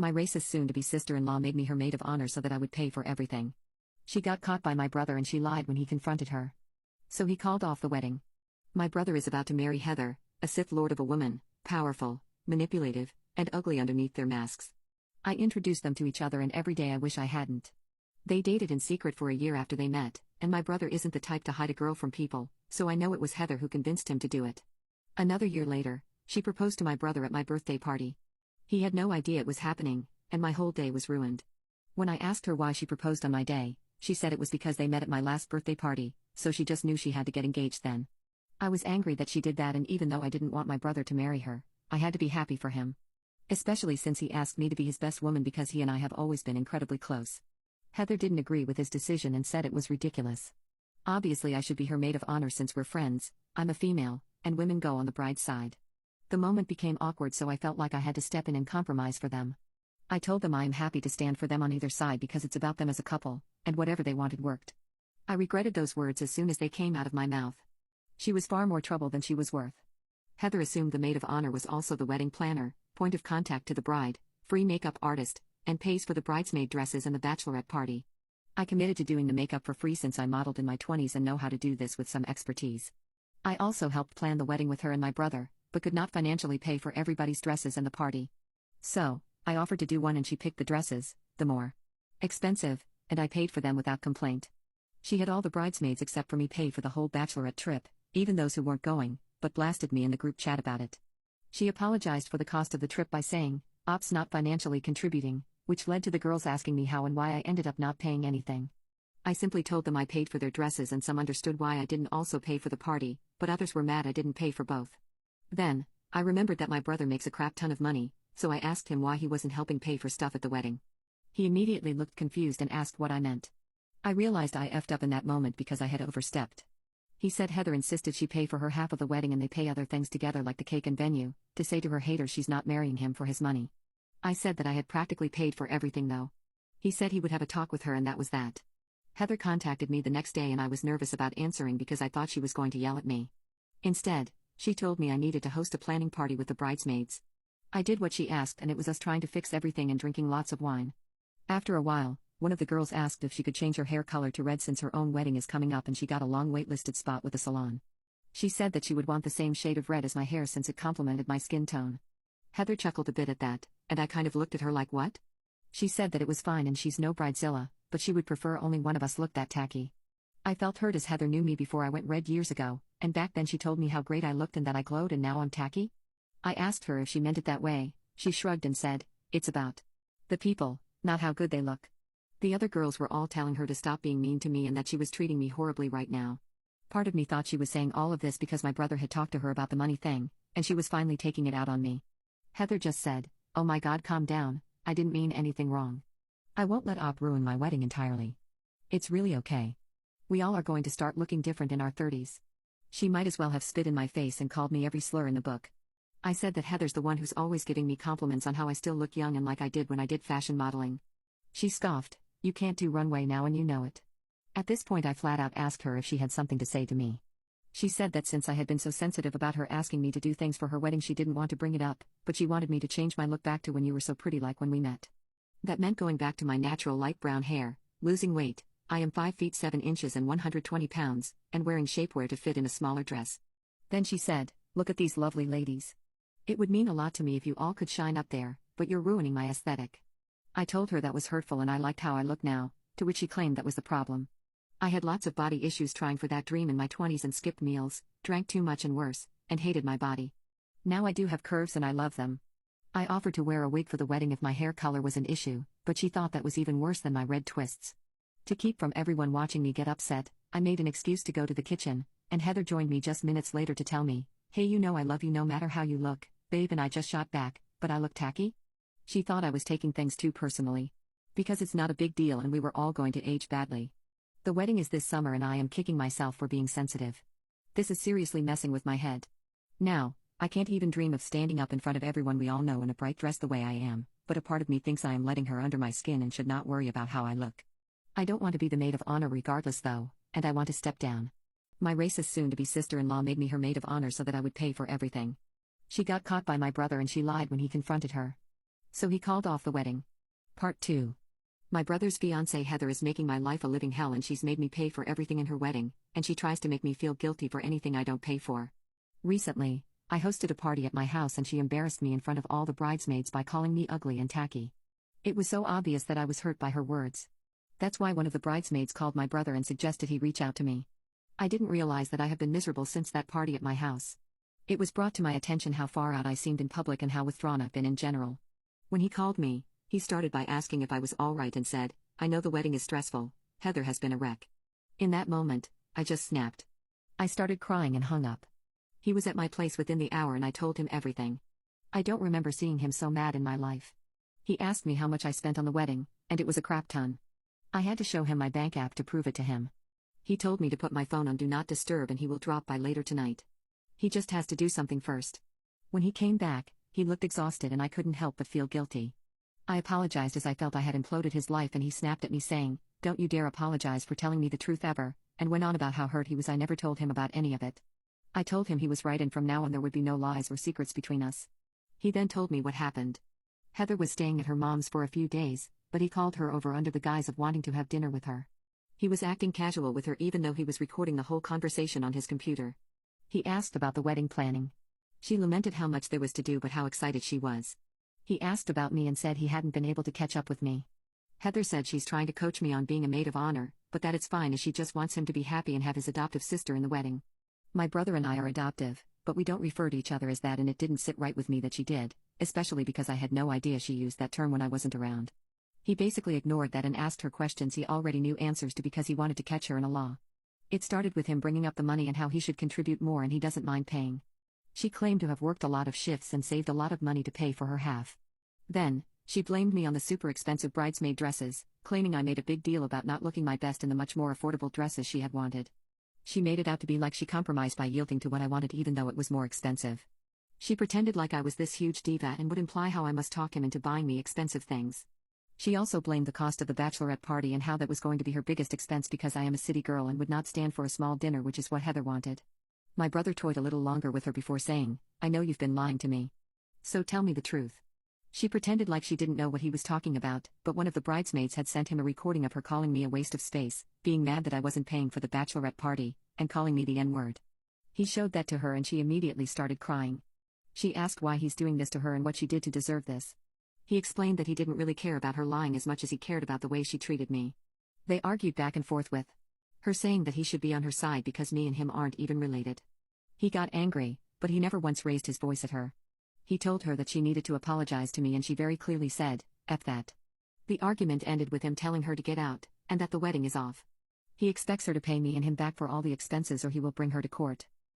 My racist soon-to-be sister-in-law made me her maid of honor so that I would pay for everything. She got caught by my brother and she lied when he confronted her. So he called off the wedding. My brother is about to marry Heather, a Sith Lord of a woman, powerful, manipulative, and ugly underneath their masks. I introduced them to each other and every day I wish I hadn't. They dated in secret for a year after they met, and my brother isn't the type to hide a girl from people, so I know it was Heather who convinced him to do it. Another year later, she proposed to my brother at my birthday party. He had no idea it was happening, and my whole day was ruined. When I asked her why she proposed on my day, she said it was because they met at my last birthday party, so she just knew she had to get engaged then. I was angry that she did that, and even though I didn't want my brother to marry her, I had to be happy for him. Especially since he asked me to be his best woman because he and I have always been incredibly close. Heather didn't agree with his decision and said it was ridiculous. Obviously I should be her maid of honor since we're friends, I'm a female, and women go on the bride's side. The moment became awkward, so I felt like I had to step in and compromise for them. I told them I am happy to stand for them on either side because it's about them as a couple, and whatever they wanted worked. I regretted those words as soon as they came out of my mouth. She was far more trouble than she was worth. Heather assumed the maid of honor was also the wedding planner, point of contact to the bride, free makeup artist, and pays for the bridesmaid dresses and the bachelorette party. I committed to doing the makeup for free since I modeled in my 20s and know how to do this with some expertise. I also helped plan the wedding with her and my brother, but could not financially pay for everybody's dresses and the party. So, I offered to do one and she picked the dresses, the more expensive, and I paid for them without complaint. She had all the bridesmaids except for me pay for the whole bachelorette trip, even those who weren't going, but blasted me in the group chat about it. She apologized for the cost of the trip by saying, "Ops not financially contributing," which led to the girls asking me how and why I ended up not paying anything. I simply told them I paid for their dresses and some understood why I didn't also pay for the party, but others were mad I didn't pay for both. Then, I remembered that my brother makes a crap ton of money, so I asked him why he wasn't helping pay for stuff at the wedding. He immediately looked confused and asked what I meant. I realized I effed up in that moment because I had overstepped. He said Heather insisted she pay for her half of the wedding and they pay other things together like the cake and venue, to say to her haters she's not marrying him for his money. I said that I had practically paid for everything though. He said he would have a talk with her and that was that. Heather contacted me the next day and I was nervous about answering because I thought she was going to yell at me. Instead, she told me I needed to host a planning party with the bridesmaids. I did what she asked and it was us trying to fix everything and drinking lots of wine. After a while, one of the girls asked if she could change her hair color to red since her own wedding is coming up and she got a long waitlisted spot with a salon. She said that she would want the same shade of red as my hair since it complemented my skin tone. Heather chuckled a bit at that, and I kind of looked at her like what? She said that it was fine and she's no bridezilla, but she would prefer only one of us looked that tacky. I felt hurt as Heather knew me before I went red years ago, and back then she told me how great I looked and that I glowed and now I'm tacky? I asked her if she meant it that way. She shrugged and said, "It's about the people, not how good they look." The other girls were all telling her to stop being mean to me and that she was treating me horribly right now. Part of me thought she was saying all of this because my brother had talked to her about the money thing, and she was finally taking it out on me. Heather just said, "Oh my God, calm down, I didn't mean anything wrong. I won't let Op ruin my wedding entirely. It's really okay. We all are going to start looking different in our 30s. She might as well have spit in my face and called me every slur in the book. I said that Heather's the one who's always giving me compliments on how I still look young and like I did when I did fashion modeling. She scoffed, "You can't do runway now and you know it." At this point I flat out asked her if she had something to say to me. She said that since I had been so sensitive about her asking me to do things for her wedding she didn't want to bring it up, but she wanted me to change my look back to when you were so pretty like when we met. That meant going back to my natural light brown hair, losing weight. I am 5 feet 7 inches and 120 pounds, and wearing shapewear to fit in a smaller dress. Then she said, "Look at these lovely ladies. It would mean a lot to me if you all could shine up there, but you're ruining my aesthetic." I told her that was hurtful and I liked how I look now, to which she claimed that was the problem. I had lots of body issues trying for that dream in my 20s and skipped meals, drank too much and worse, and hated my body. Now I do have curves and I love them. I offered to wear a wig for the wedding if my hair color was an issue, but she thought that was even worse than my red twists. To keep from everyone watching me get upset, I made an excuse to go to the kitchen, and Heather joined me just minutes later to tell me, "Hey, you know I love you no matter how you look, babe," and I just shot back, "But I look tacky?" She thought I was taking things too personally. Because it's not a big deal and we were all going to age badly. The wedding is this summer and I am kicking myself for being sensitive. This is seriously messing with my head. Now, I can't even dream of standing up in front of everyone we all know in a bright dress the way I am, but a part of me thinks I am letting her under my skin and should not worry about how I look. I don't want to be the maid of honor regardless though, and I want to step down. My racist soon-to-be sister-in-law made me her maid of honor so that I would pay for everything. She got caught by my brother and she lied when he confronted her. So he called off the wedding. Part 2. My brother's fiancée Heather is making my life a living hell, and she's made me pay for everything in her wedding, and she tries to make me feel guilty for anything I don't pay for. Recently, I hosted a party at my house and she embarrassed me in front of all the bridesmaids by calling me ugly and tacky. It was so obvious that I was hurt by her words. That's why one of the bridesmaids called my brother and suggested he reach out to me. I didn't realize that I have been miserable since that party at my house. It was brought to my attention how far out I seemed in public and how withdrawn I've been in general. When he called me, he started by asking if I was all right and said, "I know the wedding is stressful, Heather has been a wreck." In that moment, I just snapped. I started crying and hung up. He was at my place within the hour and I told him everything. I don't remember seeing him so mad in my life. He asked me how much I spent on the wedding, and it was a crap ton. I had to show him my bank app to prove it to him. He told me to put my phone on Do Not Disturb and he will drop by later tonight. He just has to do something first. When he came back, he looked exhausted and I couldn't help but feel guilty. I apologized as I felt I had imploded his life, and he snapped at me saying, "Don't you dare apologize for telling me the truth ever," and went on about how hurt he was I never told him about any of it. I told him he was right and from now on there would be no lies or secrets between us. He then told me what happened. Heather was staying at her mom's for a few days, but he called her over under the guise of wanting to have dinner with her. He was acting casual with her even though he was recording the whole conversation on his computer. He asked about the wedding planning. She lamented how much there was to do but how excited she was. He asked about me and said he hadn't been able to catch up with me. Heather said she's trying to coach me on being a maid of honor, but that it's fine as she just wants him to be happy and have his adoptive sister in the wedding. My brother and I are adoptive, but we don't refer to each other as that, and it didn't sit right with me that she did, especially because I had no idea she used that term when I wasn't around. He basically ignored that and asked her questions he already knew answers to because he wanted to catch her in a law. It started with him bringing up the money and how he should contribute more and he doesn't mind paying. She claimed to have worked a lot of shifts and saved a lot of money to pay for her half. Then, she blamed me on the super expensive bridesmaid dresses, claiming I made a big deal about not looking my best in the much more affordable dresses she had wanted. She made it out to be like she compromised by yielding to what I wanted even though it was more expensive. She pretended like I was this huge diva and would imply how I must talk him into buying me expensive things. She also blamed the cost of the bachelorette party and how that was going to be her biggest expense because I am a city girl and would not stand for a small dinner, which is what Heather wanted. My brother toyed a little longer with her before saying, "I know you've been lying to me. So tell me the truth." She pretended like she didn't know what he was talking about, but one of the bridesmaids had sent him a recording of her calling me a waste of space, being mad that I wasn't paying for the bachelorette party, and calling me the N-word. He showed that to her and she immediately started crying. She asked why he's doing this to her and what she did to deserve this. He explained that he didn't really care about her lying as much as he cared about the way she treated me. They argued back and forth with her saying that he should be on her side because me and him aren't even related. He got angry, but he never once raised his voice at her. He told her that she needed to apologize to me and she very clearly said, "F that." The argument ended with him telling her to get out, and that the wedding is off. He expects her to pay me and him back for all the expenses or he will bring her to court.